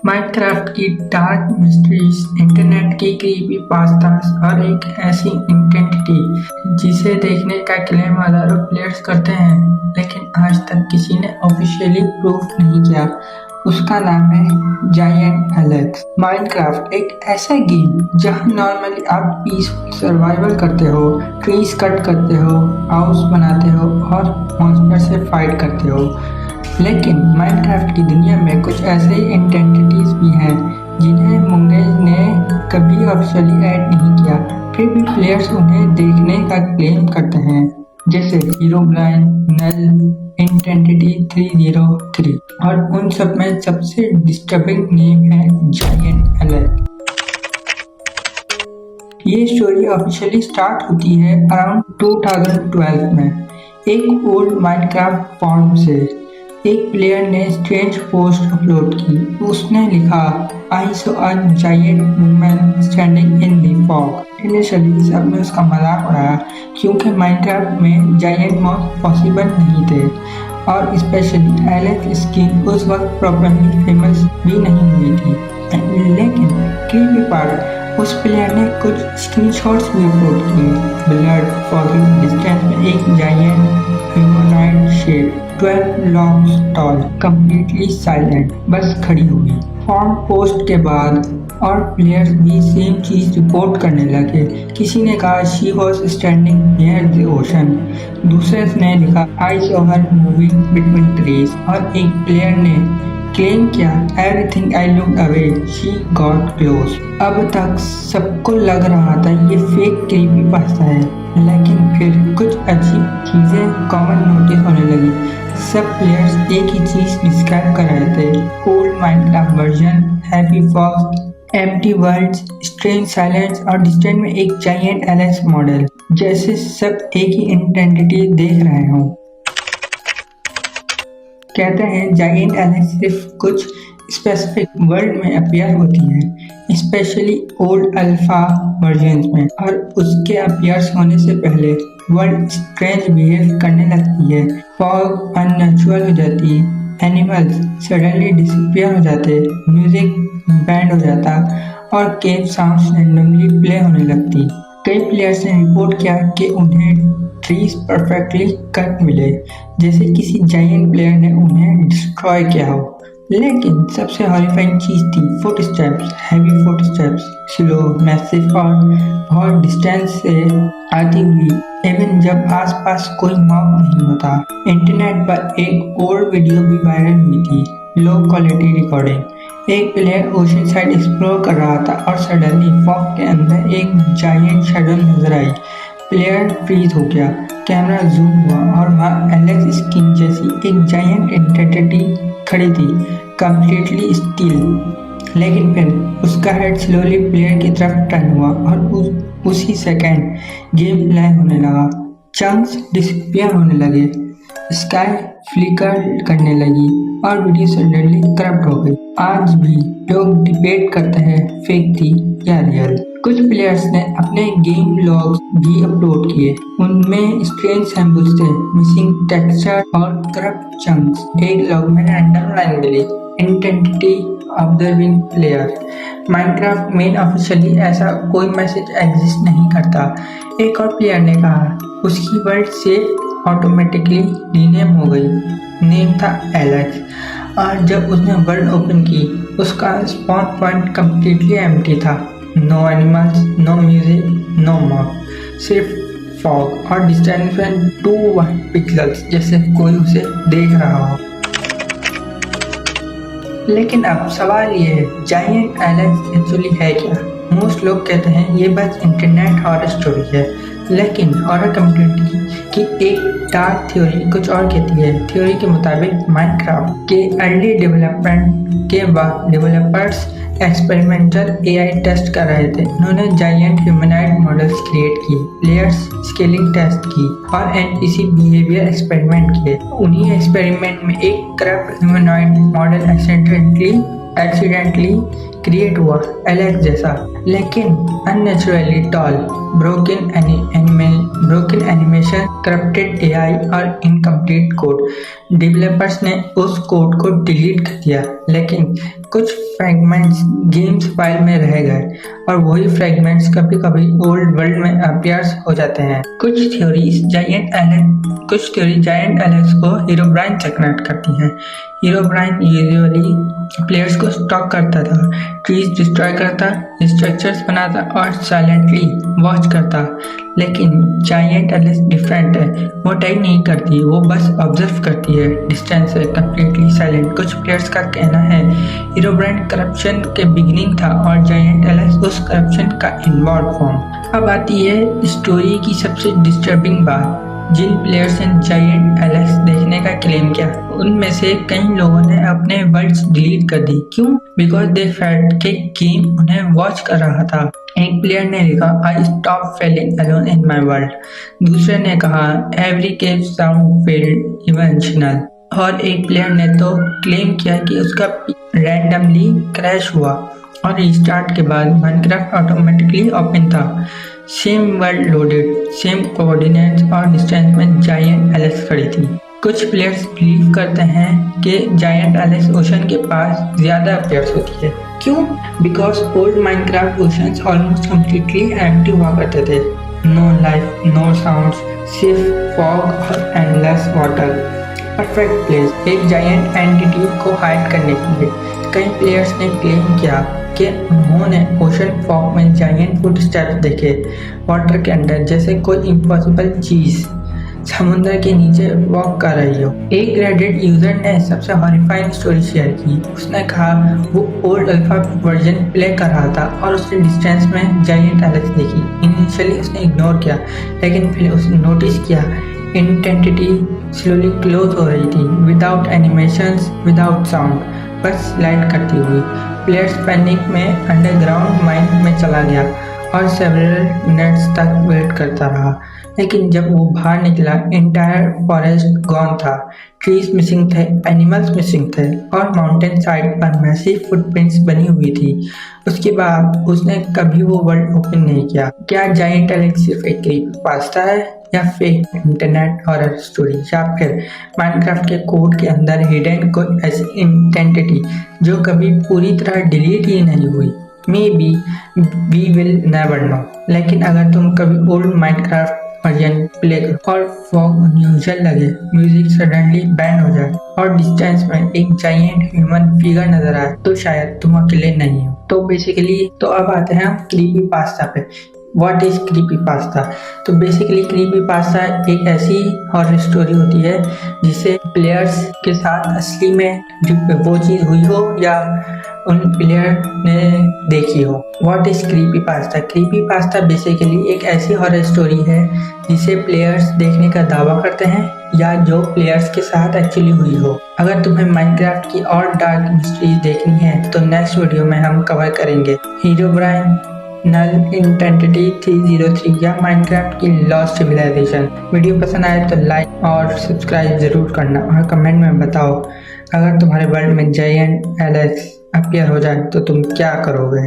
Minecraft की dark mysteries, internet की creepy pastas और एक ऐसी इंटेंटिटी जिसे देखने का क्लेम हजारों प्लेयर्स करते हैं लेकिन आज तक किसी ने ऑफिशियली प्रूफ नहीं किया। उसका नाम है जायंट एलेक्स। माइनक्राफ्ट एक ऐसा गेम जहां नॉर्मली आप पीसफुल सर्वाइवल करते हो, ट्रीज कट करते हो, हाउस बनाते हो और मॉन्स्टर से फाइट करते हो, लेकिन माइनक्राफ्ट की दुनिया में कुछ ऐसे एंटिटीज भी हैं जिन्हें मुंगेज ने कभी ऑफिशियली ऐड नहीं किया, फिर भी प्लेयर्स उन्हें देखने का क्लेम करते हैं, जैसे हीरोब्राइन, नल, इंटेंटिटी 303 और उन सब में सबसे डिस्टर्बिंग नेम है जायंट एलेक्स। ये स्टोरी ऑफिशियली स्टार्ट होती है अराउंड 2012 में एक ओल्ड माइनक्राफ्ट फॉर्म से। एक प्लेयर ने स्ट्रेंज पोस्ट अपलोड की। उसने लिखा, I saw a giant woman standing in the fog. Initially सबने उसका मजाक उड़ाया क्योंकि माइनक्राफ्ट में जायंट मॉब्स पॉसिबल नहीं थे और स्पेशली एलेक्स स्किन उस वक्त प्रॉपर्ली फेमस भी नहीं हुई थी। लेकिन क्रीपी पार्ट, उस प्लेयर ने कुछ स्क्रीनशॉट्स भी अपलोड किए। ब्लड फॉगिंग डिस्टेंस में एक giant humanoid shape 12 longs tall, completely silent, बस खड़ी हुई। फॉर्म पोस्ट के बाद और प्लेयर्स भी सेम चीज रिपोर्ट करने लगे। किसी ने कहा she was standing near the ocean, दूसरे ने लिखा I saw her moving between trees और एक प्लेयर ने क्लेम किया everything I look away she got close. अब तक सबको लग रहा था ये फेक क्रीपी पास्ता है, लेकिन फिर कुछ अजीब चीजें कॉमन नोटिस होने लगी। सब प्लेयर्स एक ही चीज डिस्क्राइब कर रहे थे, old Minecraft version, happy fog, empty worlds, strange silence और डिस्टेंस में एक जायंट एलेक्स मॉडल, जैसे सब एक ही इंटेंटिटी देख रहे हों। कहते हैं जायंट एलेक्स सिर्फ कुछ स्पेसिफिक वर्ल्ड में अपीयर होती है, स्पेशली ओल्ड अल्फा वर्जन्स में, और उसके अपीयर्स होने से पहले वर्ल्ड स्ट्रेंज बिहेव करने लगती है। फॉग अननेचुरल हो जाती, एनिमल्स सडनली डिसअपीयर हो जाते, म्यूजिक बैंड हो जाता और केव साउंड्स रैंडमली प्ले होने लगती। कई प्लेयर्स ने रिपोर्ट किया कि उन्हें ट्रीज परफेक्टली कट मिले, जैसे किसी जायंट प्लेयर ने उन्हें डिस्ट्रॉय किया हो। लेकिन सबसे हॉरिफाइंग चीज थी footsteps, heavy footsteps, slow, massive और बहुत डिस्टेंस से आती हुई, इवन जब आसपास कोई मॉब नहीं होता। इंटरनेट पर एक ओल्ड वीडियो भी वायरल हुई थी, लो क्वालिटी रिकॉर्डिंग। एक प्लेयर ओशन साइड एक्सप्लोर कर रहा था और सडनली फॉग के अंदर एक जायंट शैडो नजर आई। प्लेयर फ्रीज हो गया, कैमरा जूम हुआ और वहाँ एलेक्स स्किन जैसी एक जायंट एंटिटी खड़ी थी, कंप्लीटली स्टिल। लेकिन फिर उसका हेड स्लोली प्लेयर की तरफ टर्न हुआ और उसी सेकंड गेम प्ले होने लगा। चंक्स डिसअपीयर होने लगे, स्काई फ्लिकर करने लगी और वीडियो सडनली करप्ट हो गई। आज भी लोग डिबेट करते हैं फेक थी या रियल। कुछ प्लेयर्स ने अपने गेम लॉग्स भी अपलोड किए, उनमें स्ट्रेंज सैम्पल्स थे, मिसिंग टेक्सचर और करप्ट चंक्स। एक लॉग में रैंडम लाइन मिली, इंटेंटिटी ऑब्जर्विंग प्लेयर। माइनक्राफ्ट में ऑफिशियली ऐसा कोई मैसेज एग्जिस्ट नहीं करता। एक और प्लेयर ने कहा उसकी वर्ल्ड सेफ ऑटोमेटिकली रीनेम हो गई, नेम था एलेक्स, और जब उसने वर्ल्ड ओपन की उसका स्पॉन पॉइंट कंप्लीटली एम्प्टी था। No animals, no music, no mob, सिर्फ फॉग और डिस्टेंस में 2 पिक्सेल्स, जैसे कोई उसे देख रहा हो। लेकिन अब सवाल ये है, जायंट एलेक्स एक्चुअली है क्या? मोस्ट लोग कहते हैं ये बस इंटरनेट हॉरर स्टोरी है, लेकिन हॉरर कम्युनिटी की एक डार्क थ्योरी कुछ और कहती है। थ्योरी के मुताबिक माइनक्राफ्ट के अर्ली डेवलपमेंट के वक्त डेवलपर्स एक्सपेरिमेंटल एआई टेस्ट कर रहे थे। उन्होंने जायंट ह्यूमनॉइड मॉडल्स क्रिएट किए, प्लेयर्स स्केलिंग टेस्ट की और एनपीसी बिहेवियर एक्सपेरिमेंट किए। उन्हीं एक्सपेरिमेंट में एक corrupt humanoid model accidentally create हुआ एलेक्स जैसा, लेकिन unnaturally tall, broken animation, corrupted AI और इनकम्प्लीट कोड। डेवलपर्स ने उस कोड को डिलीट कर दिया, लेकिन कुछ फ्रैगमेंट्स गेम्स फाइल में रह गए और वही फ्रैगमेंट्स कभी कभी ओल्ड वर्ल्ड में अपीयर्स हो जाते हैं। कुछ थ्योरी जायंट एलेक्स को हीरोब्राइन से कनेक्ट करती हैं। हीरोब्राइन यूजुअली प्लेयर्स को स्टॉक करता था, ट्रीज डिस्ट्रॉय करता, स्ट्रक्चर्स बनाता और साइलेंटली वॉच करता। लेकिन जायंट एलेक्स डिफरेंट है, वो अटैक नहीं करती, वो बस ऑब्जर्व करती है डिस्टेंस से, कंप्लीटली साइलेंट। कुछ प्लेयर्स का कहना है हीरोब्राइन करप्शन के बिगिनिंग था और जायंट एलेक्स उस करप्शन का इन्वॉल्व फॉर्म। अब आती है स्टोरी की सबसे डिस्टर्बिंग बात। जिन प्लेयर्स ने जायंट एलेक्स देखने का क्लेम किया, उनमें से कई लोगों ने अपने वर्ड्स डिलीट कर दी। क्यों? बिकॉज दे फेल्ट कि गेम उन्हें वॉच कर रहा था। एक प्लेयर ने लिखा, I stop feeling alone in my world. दूसरे ने कहा, एवरी केव साउंड फील्ड इवेंशनल। और एक प्लेयर ने तो क्लेम किया कि उसका रैंडमली क्रैश हुआ और रिस्टार्ट के बाद माइनक्राफ्ट ऑटोमेटिकली ओपन था। Same world loaded, same coordinates और डिस्टेंस में जायंट एलेक्स खड़ी थी। कुछ प्लेयर्स बिलीव करते हैं कि जायंट एलेक्स ओशन के पास ज्यादा अपीयर्स होती है। क्यों? Because old Minecraft oceans almost completely empty हुआ करते थे। नो लाइफ, नो साउंड्स, सिर्फ फॉग और एंडलेस वाटर। परफेक्ट प्लेस एक जायंट एंटिटी को हाइड करने के लिए। कई प्लेयर्स ने क्लेम किया कि उन्होंने ओशन फॉग में जायंट फुट स्टेप्स देखे, वाटर के अंदर, जैसे कोई इम्पॉसिबल चीज समुद्र के नीचे वॉक कर रही हो। एक रेडिट यूजर ने सबसे हॉरिफाइंग स्टोरी शेयर की। उसने कहा वो ओल्ड अल्फा वर्जन प्ले कर रहा था और उसने डिस्टेंस में जायंट एलेक्स देखी। इनिशियली उसने इग्नोर किया, लेकिन फिर उसने नोटिस किया इंटेंसिटी स्लोली क्लोज हो रही थी, विदाउट एनिमेशंस, विदाउट साउंड, बस स्लाइड करती हुई। प्लेयर्स पैनिक में अंडरग्राउंड माइन में चला गया और सेवरल मिनट्स तक वेट करता रहा। लेकिन जब वो बाहर निकला, एंटायर फॉरेस्ट गॉन था, ट्रीज मिसिंग थे, एनिमल्स मिसिंग थे और माउंटेन साइड पर मैसिव फुटप्रिंट्स बनी हुई थी। उसके बाद उसने कभी वो वर्ल्ड ओपन नहीं किया। क्या जायंट एलेक्स सिर्फ एक क्रीपीपास्ता है, या फेक इंटरनेट हॉरर स्टोरी, या फिर माइनक्राफ्ट के कोड के अंदर हिडन कोई ऐसी इंटेंटिटी जो कभी पूरी तरह डिलीट ही नहीं हुई? Maybe we will never know. लेकिन अगर तुम कभी ओल्ड माइनक्राफ्ट वर्जन प्ले करो और फॉग अनयूजुअल लगे, म्यूजिक सडनली बैंड हो जाए और डिस्टेंस में एक जायंट ह्यूमन फिगर नजर आए, तो शायद तुम अकेले नहीं हो। तो बेसिकली तो अब आते हैं क्रीपीपास्ता पे। What is creepypasta? तो बेसिकली क्रीपीपास्ता एक ऐसी हॉरर स्टोरी होती है जिसे प्लेयर्स के साथ असली में वो चीज हुई हो या उन प्लेयर ने देखी हो। What is creepypasta? Creepypasta basically एक ऐसी हॉरर स्टोरी है जिसे प्लेयर्स देखने का दावा करते हैं या जो प्लेयर्स के साथ एक्चुअली हुई हो। अगर तुम्हें माइनक्राफ्ट की और डार्क मिस्ट्रीज देखनी है तो नेक्स्ट वीडियो में हम कवर करेंगे हीरोब्राइन, नल इंटेंसिटी 303 या माइनक्राफ्ट की लॉस्ट सिविलाइजेशन। वीडियो पसंद आए तो लाइक और सब्सक्राइब जरूर करना और कमेंट में बताओ अगर तुम्हारे वर्ल्ड में जायंट एलेक्स अपीयर हो जाए तो तुम क्या करोगे।